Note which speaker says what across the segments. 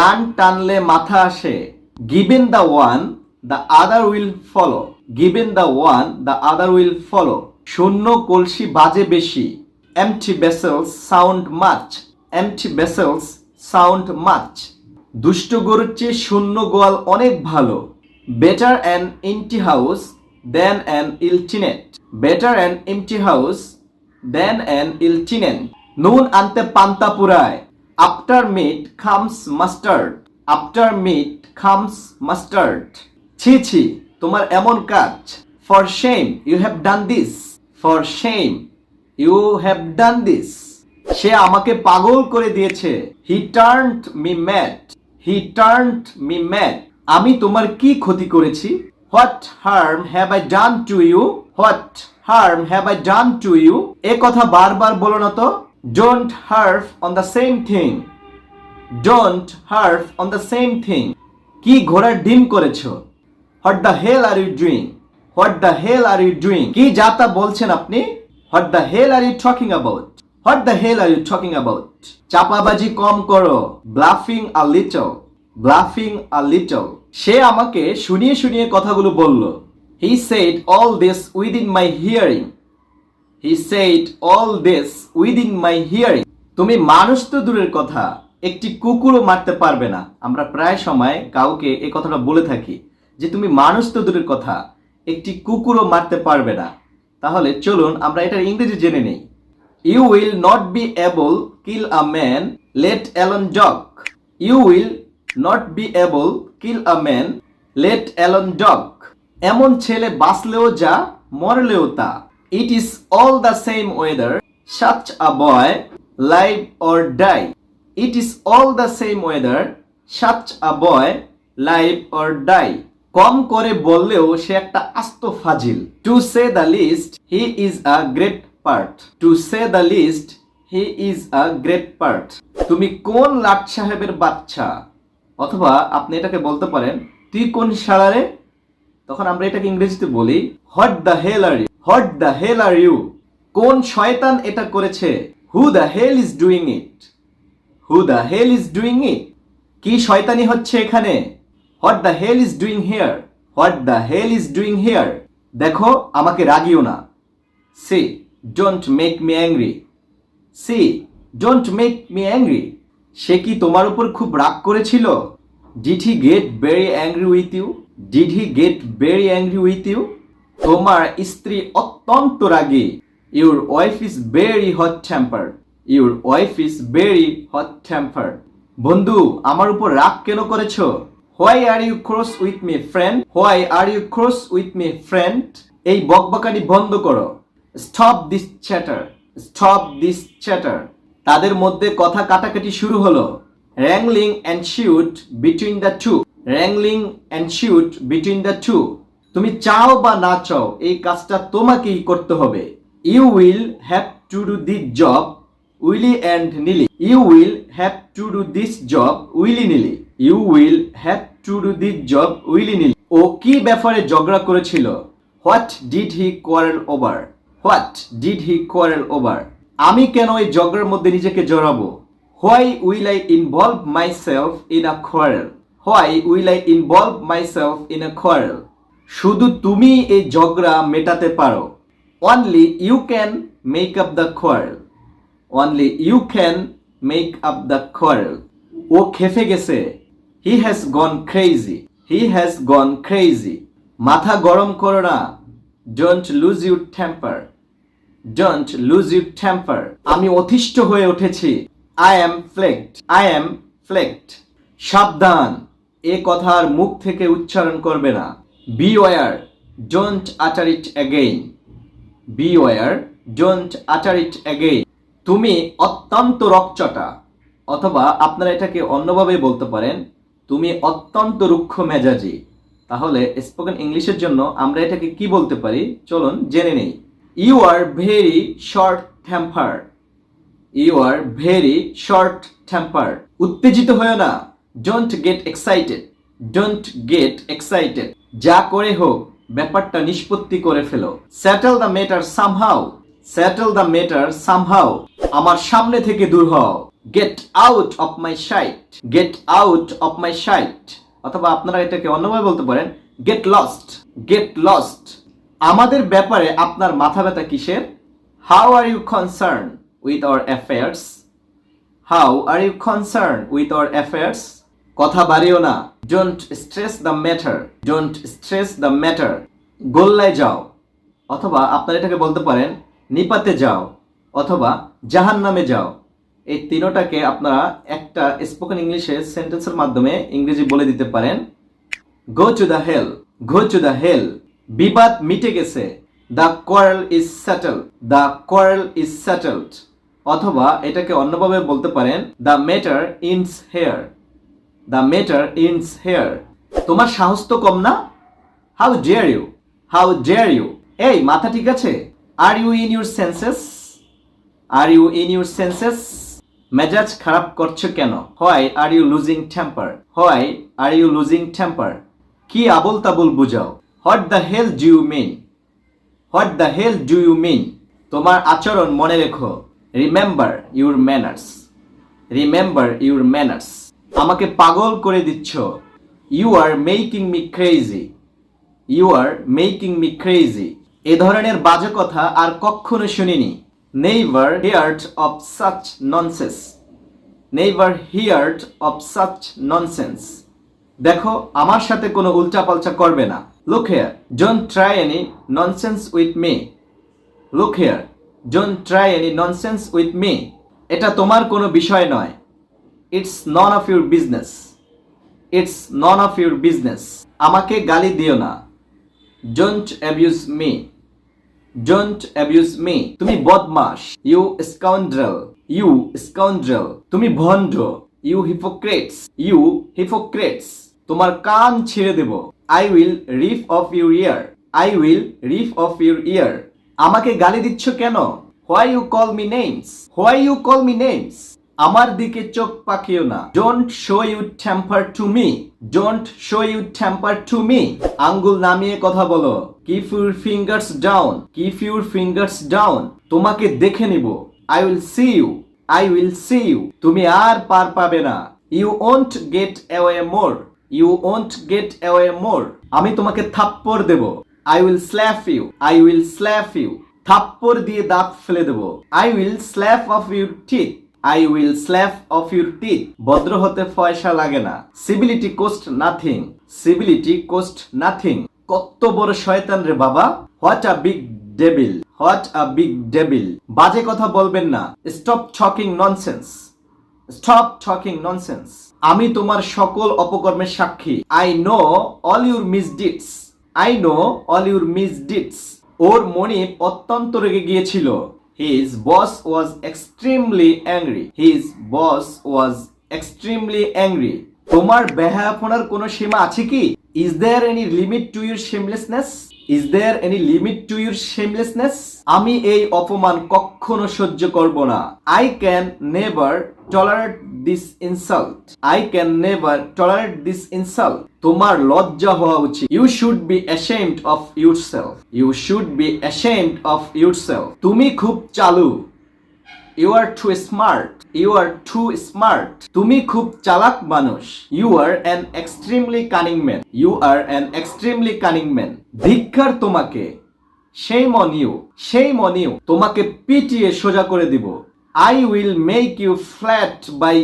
Speaker 1: কান টানলে মাথা আসে। Given the one, the other will follow. Given the one, the other will follow. শূন্য কলসি বাজে বেশি। Empty vessels sound much. Empty vessels sound much. দুষ্ট গরুর চেয়ে শূন্য গোয়াল অনেক ভালো। Better an empty house than an ill tenant. Better an empty house than an ill tenant. নুন আনতে পান্তা পুরায়। After meat comes mustard. After meat comes mustard. ছি ছি তোমার এমন কাজ। For shame you have done this. For shame you have done this. সে আমাকে পাগল করে দিয়েছে। He turned me mad. He turned me mad. আমি তোমার কি ক্ষতি করেছি? What harm have I done to you? What harm have I done to you? এ কথা বারবার বলো না তো। Don't harp on the same thing. Don't harp on the same thing. কি ঘোড়ার ডিম করেছো? What the hell are you doing? What the hell are you doing? কি যাতা বলছেন আপনি? What the hell are you talking about? What the hell are you talking about? চাপাবাজি কম করো। Bluffing a little. Bluffing a little. সে আমাকে শুনিয়ে শুনিয়ে কথাগুলো বলল। He said all this within my hearing. He said all this within my hearing. তুমি মানুষ তো দূরের কথা, একটি কুকুরও মারতে পারবে না। আমরা প্রায় সময় কাউকে এই কথাটা বলে থাকি যে তুমি মানুষ তো দূরের কথা, একটি কুকুরও মারতে পারবে না। তাহলে চলুন আমরা এটার ইংরেজি জেনে নেই। You will not be able kill a man, let alone dog. You will not be able kill a man, let alone dog. এমন ছেলে বাঁচলেও যা, মরলেও তা। It is all the same whether such a boy live or die. It is all the same whether such a boy live or die. কম করে বললেও সে একটা আস্ত ফাজিল। To say the least, he is a great part. To say the least, he is a great part. তুমি কোন লাট সাহেবের বাচ্চা? অথবা আপনি এটাকে বলতে পারেন তুই কোন শালারে? তখন আমরা এটাকে ইংরেজিতে বলি What the hell are you? What the hell are you? কোন শয়তান এটা করেছে? Who the hell is doing it? Who the hell is doing it? কি শয়তানি হচ্ছে এখানে? What the hell is doing here? What the hell is doing here? দেখো আমাকে রাগিও না। See, don't make me angry. See, don't make me angry. সে কি তোমার উপর খুব রাগ করেছিল? Did he get very angry with you? Did he get very angry with you? তোমার স্ত্রী অত্যন্ত রাগী। Your wife is very hot-tempered. Your wife is very hot-tempered. বন্ধু আমার উপর রাগ কেন করেছো? Why are you cross with me, friend? Why are you cross with me, friend? এই বকবকানি বন্ধ করো। Stop this chatter. Stop this chatter. তাদের মধ্যে কথা কাটাকাটি শুরু হলো। Wrangling ensued between the two. Wrangling ensued between the two. তুমি চাও বা না চাও এই কাজটা তোমাকেই করতে হবে। You will have to do this job willy and nilly. You will have to do this job willy nilly. You will have to do this job willy nilly. ও কি ব্যাপারে ঝগড়া করেছিল? What did he quarrel over? What did he quarrel over? আমি কেন এই ঝগড়ার মধ্যে নিজেকে জড়াবো? Why will I involve myself in a quarrel? Why will I involve myself in a quarrel? শুধু তুমি এই ঝগড়া মেটাতে পারো। Only you can make up the quarrel. Only you can make up the quarrel. ও খেপে গেছে। He has gone crazy. He has gone crazy. মাথা গরম করো না। Don't lose your temper. Don't lose your temper. আমি অতিষ্ঠ হয়ে উঠেছি। I am flaked. I am flaked. সাবধান, এ কথা আর মুখ থেকে উচ্চারণ করবে না। Beware, don't utter it again. Beware, don't utter it again. তুমি অত্যন্ত রকচটা, অথবা আপনারা এটাকে অন্যভাবে বলতে পারেন তুমি অত্যন্ত রুক্ষ মেজাজি। তাহলে স্পোকেন ইংলিশের জন্য আমরা এটাকে কি বলতে পারি চলুন জেনে নেই। You are very short tempered. You are very short tempered. উত্তেজিত হয়ো না। Don't get excited. Don't get excited. যা করে হোক ব্যাপারটা নিষ্পত্তি করে ফেলো। Settle the matter somehow. Settle the matter somehow. আমার সামনে থেকে দূর হও। Get out of my sight, get out of my sight. অথবা আপনারা এটাকে অন্যভাবে বলতে পারেন গেট লস্ট, গেট লস্ট। আমাদের ব্যাপারে আপনার মাথা ব্যথা কিসের? How are you concern with our affairs, how are you concern with our affairs. কথা বাড়িও না, don't stress the matter, don't stress the matter. গোল্লায় যাও, অথবা আপনারা এটাকে বলতে পারেন নিপাতে যাও, অথবা জাহান্নামে যাও। এই তিনোটাকে আপনারা একটা স্পোকেন ইংলিশে সেন্টেন্সের মাধ্যমে ইংরেজি বলে দিতে পারেন। Go to the hell, go to the hell. বিবাদ মিটে গেছে, the quarrel is settled, the quarrel is settled. অথবা এটাকে অন্যভাবে বলতে পারেন the matter ends here, the matter ends here. তোমার সাহস তো কম না? How dare you, how dare you. এই মাথা ঠিক আছে? Are you in your senses, are you in your senses. মেজাজ খারাপ করছো কেন? Why are you losing temper, why are you losing temper. কি আবল তাবল বুঝাও? What the hell do you mean, what the hell do you mean. তোমার আচরণ মনে রেখো, remember your manners, remember your manners. আমাকে পাগল করে দিচ্ছ, you are making me crazy, you are making me crazy. এ ধরনের বাজে কথা আর কখনো শুনিনি। Never heard of such nonsense, never heard of such nonsense. দেখো আমার সাথে কোনো উল্টাপাল্টা করবে না। Look here, don't try any nonsense with me, look here, don't try any nonsense with me. এটা তোমার কোনো বিষয় নয়, it's none of your business, it's none of your business. আমাকে গালি দিও না, don't abuse me, don't abuse me. তুমি বদমাশ, ইউ স্কাউন্ড্রেল, ইউ স্কাউন্ড্রেল। তুমি ভণ্ড, ইউ হিপোক্রেটস, ইউ হিপোক্রেটস। তোমার কান ছিঁড়ে দেব, I will rip off your ear, I will rip off your ear. আমাকে গালি দিচ্ছ কেন? Why you call me names, why you call me names. আমার দিকে চোখ পাকিও না, don't show you temper to me, don't show you temper to me. আঙ্গুল নামিয়ে কথা বলো, keep your fingers down, keep your fingers down. তোমাকে দেখে নিব, I will see you, I will see you. তুমি আর পার পাবে না, you won't get away more, you won't get away more. আমি তোমাকে থাপ্পড় দেব, I will slap you, I will slap you. থাপ্পড় দিয়ে দাঁত ফেলে দেব, I will slap off your teeth, I will slap off your teeth. ভদ্র হতে পয়সা লাগে না, civility cost nothing, civility cost nothing. কত বড় শয়তান রে বাবা, what a big devil, what a big devil. বাজে কথা বলবেন না, stop talking nonsense, stop talking nonsense. আমি তোমার সকল অপকর্মের সাক্ষী, I know all your misdeeds, I know all your misdeeds. ওর মনিব অত্যন্ত রেগে গিয়েছিল, his boss was extremely angry, his boss was extremely angry. তোমার বেহায়াপনার কোনো সীমা আছে কি? Is there any limit to your shamelessness, is there any limit to your shamelessness? আমি এই অপমান কখনো সহ্য করব না, I can never tolerate this insult, I can never tolerate this insult. তোমার লজ্জা হওয়া উচিত, you should be ashamed of yourself, you should be ashamed of yourself. তুমি খুব চালু, you are too smart, you are too smart. তুমি খুব চালাক মানুষ, you are an extremely cunning man, you are an extremely cunning man. ধিক্কার তোমাকে, shame on you, shame on you. তোমাকে পিটিয়ে সোজা করে দিব, I will make you flat by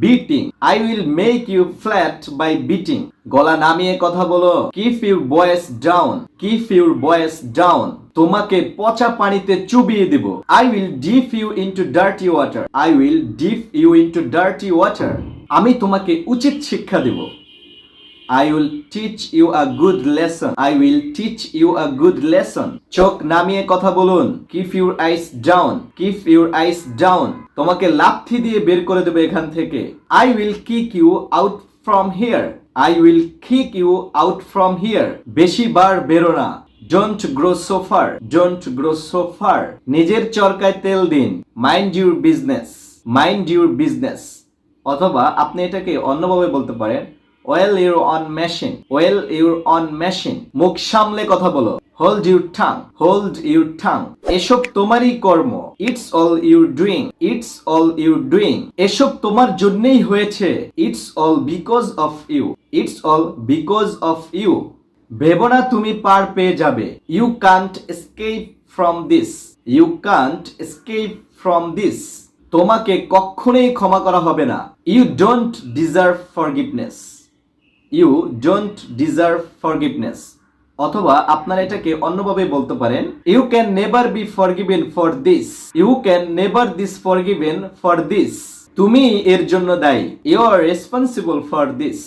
Speaker 1: beating, I will make you flat by beating. গলা নামিয়ে কথা বলো, keep your voice down, keep your voice down. তোমাকে পচা পানিতে চুবিয়ে দেব, I will dip you into dirty water, I will dip you into dirty water. আমি তোমাকে উচিত শিক্ষা দেব, I will teach you a good lesson, I will teach you a good lesson. চোখ নামিয়ে কথা বলুন, keep your eyes down, keep your eyes down. তোমাকে লাথি দিয়ে বের করে দেব এখান থেকে, I will kick you out from here, I will kick you out from here. বেশি বার বেরো না, don't grow so far, don't grow so far. নিজের চরকায় তেল দিন, mind your business, mind your business. অথবা আপনি এটাকে অন্যভাবে বলতে পারেন, oil your own machine, oil your own machine. মুখ সামলে কথা বলো, hold your tongue, hold your tongue. এসব তোমারই কর্ম, it's all your doing, it's all your doing. এসব তোমার জন্যই হয়েছে, it's all because of you, it's all because of you. ভেবো না তুমি পার পেয়ে যাবে, you can't escape from this, you can't escape from this. তোমাকে কখনোই ক্ষমা করা হবে না, you don't deserve forgiveness, you don't deserve forgiveness. অথবা আপনারা এটাকে অন্যভাবে বলতে পারেন, you can never be forgiven for this, you can never this forgiven for this. তুমি এর জন্য দায়ী, you are responsible for this,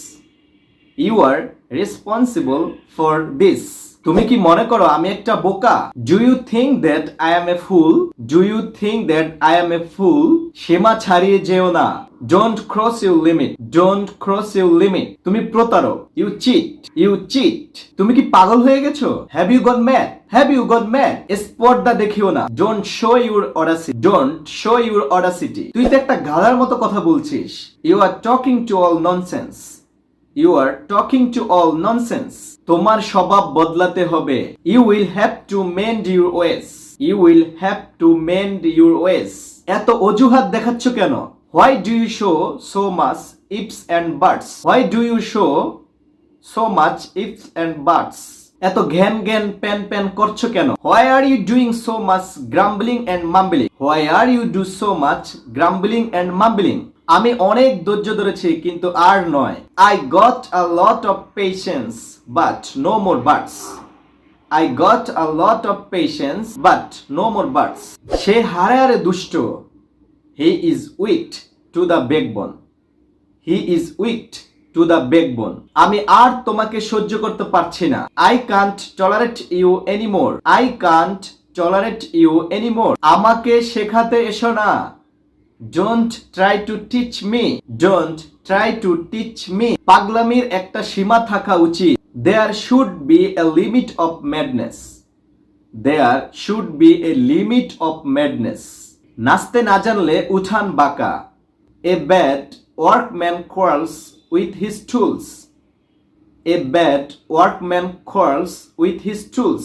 Speaker 1: you are responsible for this. তুমি কি মনে করো আমি একটা বোকা? Do you think that I am a fool, do you think that I am a fool. সীমা ছাড়িয়ে যেও না, don't cross your limit, don't cross your limit. তুমি প্রতারক, ইউ চিট, ইউ চিট। তুমি কি পাগল হয়ে গেছো? Have you got mad, have you got mad. স্পর্ধা দেখিও না, don't show your audacity, don't show your audacity. তুই তো একটা গাধার মতো কথা বলছিস, you are talking to all nonsense, you are talking to all nonsense. তোমার স্বভাব বদলাতে হবে, you will have to mend your ways, you will have to mend your ways. এত অজুহাত দেখাচ্ছ কেন? Why do you show so much ifs and buts, why do you show so much ifs and buts. এত ঘ্যান ঘ্যান প্যান প্যান করছো কেন? Why are you doing so much grumbling and mumbling, why are you do so much grumbling and mumbling. আমি অনেক ধৈর্য ধরেছি কিন্তু আর নয়, I got a lot of patience but no more buts, I got a lot of patience but no more buts. সে হারে হারে দুষ্ট, he is wicked to the backbone, he is wicked to the backbone. আমি আর তোমাকে সহ্য করতে পারছি না, I can't tolerate you anymore, I can't tolerate you anymore. আমাকে শেখাতে এসো না, don't try to teach me, don't try to teach me. পাগলামির একটা সীমা থাকা উচিত, there should be a limit of madness, there should be a limit of madness. নাচতে না জানলে উঠান বাঁকা, a bad workman quarrels with his tools, a bad workman quarrels with his tools.